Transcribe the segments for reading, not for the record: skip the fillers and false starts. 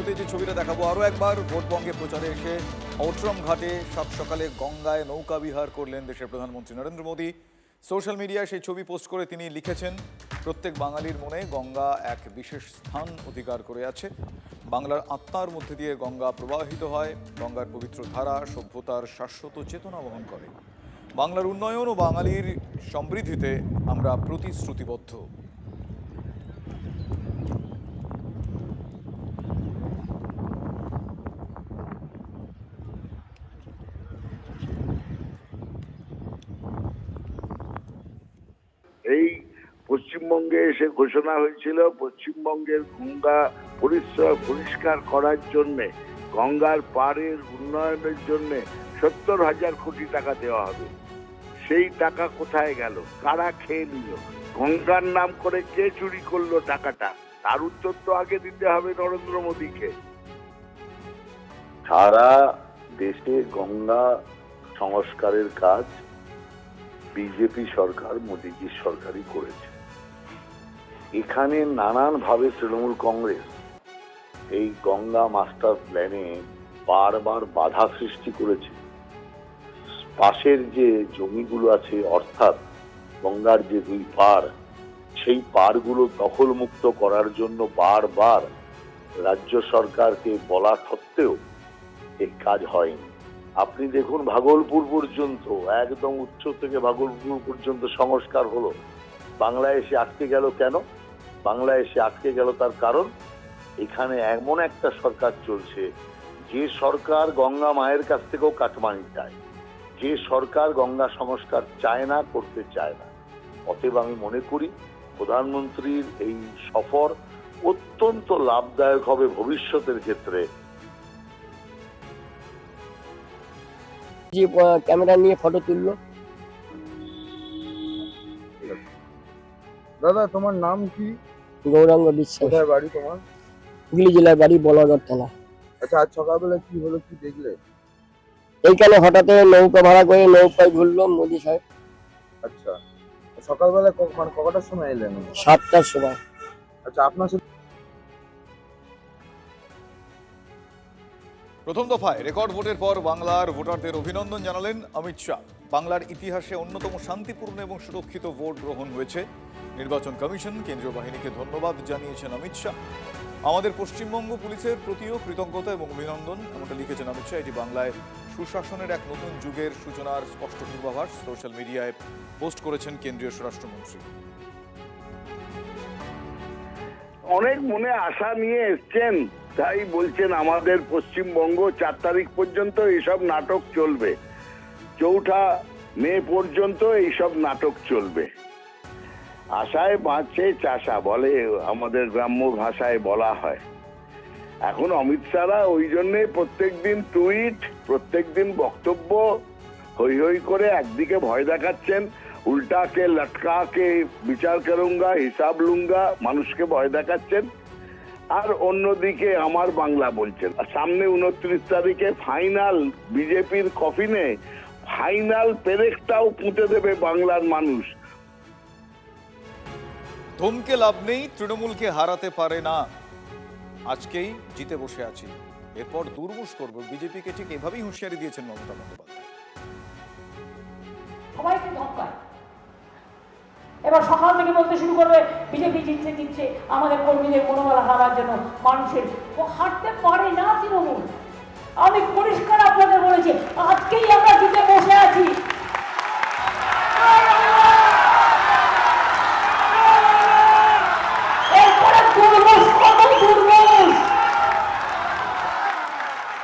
শুরুতে যে ছবিটা দেখাবো আরও একবার, ভোটবঙ্গে প্রচারে এসে আউটরাম ঘাটে সাত সকালে গঙ্গায় নৌকা বিহার করলেন দেশের প্রধানমন্ত্রী নরেন্দ্র মোদী। সোশ্যাল মিডিয়ায় সেই ছবি পোস্ট করে তিনি লিখেছেন, প্রত্যেক বাঙালির মনে গঙ্গা এক বিশেষ স্থান অধিকার করে আছে। বাংলার আত্মার মধ্যে দিয়ে গঙ্গা প্রবাহিত হয়। গঙ্গার পবিত্র ধারা সভ্যতার শাশ্বত চেতনা বহন করে। বাংলার উন্নয়ন ও বাঙালির সমৃদ্ধিতে আমরা প্রতিশ্রুতিবদ্ধ। এই পশ্চিমবঙ্গে এসে ঘোষণা হয়েছিল পশ্চিমবঙ্গের গঙ্গা পরিষ্কার করার জন্য, গঙ্গার পাড়ের উন্নয়নের জন্য 70,000 কোটি টাকা দেওয়া হবে। সেই টাকা কোথায় গেল? কারা খেয়ে নিল? গঙ্গার নাম করে কে চুরি করলো টাকাটা? তার উত্তর তো আগে দিতে হবে নরেন্দ্র মোদীকে। সারা দেশে গঙ্গা সংস্কারের কাজ বিজেপি সরকার, মোদীজির সরকারই করেছে। এখানে নানানভাবে তৃণমূল কংগ্রেস এই গঙ্গা মাস্টার প্ল্যানে বারবার বাধা সৃষ্টি করেছে। পাশের যে জমিগুলো আছে, অর্থাৎ গঙ্গার যে দুই পাড়, সেই পাড়গুলো দখলমুক্ত করার জন্য বারবার রাজ্য সরকারকে বলা সত্ত্বেও এই কাজ হয়নি। আপনি দেখুন, ভাগলপুর পর্যন্ত, একদম উচ্চ থেকে ভাগলপুর পর্যন্ত সংস্কার হলো, বাংলায় এসে আটকে গেল কেন? বাংলায় এসে আটকে গেল তার কারণ, এখানে এমন একটা সরকার চলছে যে সরকার গঙ্গা মায়ের কাছ থেকেও কাটমানি চায়, যে সরকার গঙ্গা সংস্কার চায় না, করতে চায় না। অতএব আমি মনে করি প্রধানমন্ত্রীর এই সফর অত্যন্ত লাভদায়ক হবে ভবিষ্যতের ক্ষেত্রে। যে ক্যামেরা নিয়ে ফটো তুললো। দাদা, তোমার নাম কি? গৌরাঙ্গ বিশ্বাস। কোথায় বাড়ি তোমার? হুগলি জেলার বাড়ি, বলাগড় থানা। আচ্ছা, আজ সকালবেলা কি হলো, কি দেখলে? এইখানে হঠাৎ নৌকা ভাড়া করে নৌকায় ঘুরলো মোদী সাহেব। আচ্ছা, সকালবেলা মানে কটার সময় এলেন? 7টার সময়। আচ্ছা, আপনার সাথে প্রথম দফায় রেকর্ড ভোটের পর বাংলার ভোটারদের অভিনন্দন জানালেন অমিত শাহ। বাংলার ইতিহাসে অন্যতম শান্তিপূর্ণ এবং সুরক্ষিত ভোট গ্রহণ হয়েছে। নির্বাচন কমিশন, কেন্দ্রীয় বাহিনীকে ধন্যবাদ জানিয়েছেন অমিত শাহ। আমাদের পশ্চিমবঙ্গ পুলিশের প্রতিও কৃতজ্ঞতা এবং অভিনন্দন, এমনটা লিখেছেন অমিত শাহ। এটি বাংলায় সুশাসনের এক নতুন যুগের সূচনার স্পষ্ট পূর্বাভাস সোশ্যাল মিডিয়ায় পোস্ট করেছেন কেন্দ্রীয় স্বরাষ্ট্রমন্ত্রী। অনেক মনে আশা নিয়ে এসছেন, তাই বলছেন আমাদের পশ্চিমবঙ্গ 4 তারিখ পর্যন্ত এইসব নাটক চলবে, 4 মে পর্যন্ত এইসব নাটক চলবে। আশায় বাঁচে চাষা বলে, আমাদের গ্রাম্য ভাষায় বলা হয়। এখন অমিত শাহরা ওই জন্যে প্রত্যেকদিন টুইট, প্রত্যেকদিন বক্তব্য হই হই করে একদিকে ভয় দেখাচ্ছেন, উল্টা কে লটকা কে বিচার করুঙ্গা, হিসাব লুঙ্গা, মানুষকে ভয় দেখাচ্ছেন। আর অন্যদিকে আমার বাংলা বলছেন। সামনে 29 তারিখে ফাইনাল, বিজেপির কফিনে ফাইনাল পেরেকটাও পুঁতে দেবে বাংলার মানুষ। ধমকে লাভ নেই, তৃণমূলকে হারাতে পারে না। আজকেই জিতে বসে আছি, এরপর দুর্মুষ করব বিজেপিকে, ঠিক এভাবেই হুঁশিয়ারি দিয়েছেন মমতা বন্দ্যোপাধ্যায়। সবাইকে ধমকায়, এবার সকাল থেকে বলতে শুরু করবে বিজেপি জিতছে জিতছে, আমাদের কর্মীদের মনোবল হারাবার জন্য মানুষের হারতে পারে না তৃণমূল। আমি পরিষ্কার আপনাদের বলেছি, আজকেই আমরা জিতে বসে আছি। এরপরে দুর্মুষ, কত দুর্মুষ!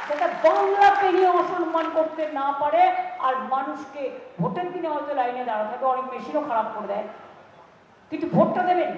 সেটা বাংলাকে নিয়ে অসম্মান করতে না পারে, আর মানুষকে ভোটের দিনে হয়তো লাইনে দাঁড়াতে হবে, অনেক মেশিনও খারাপ করে দেয়, কিন্তু ভোটটা দেবেন।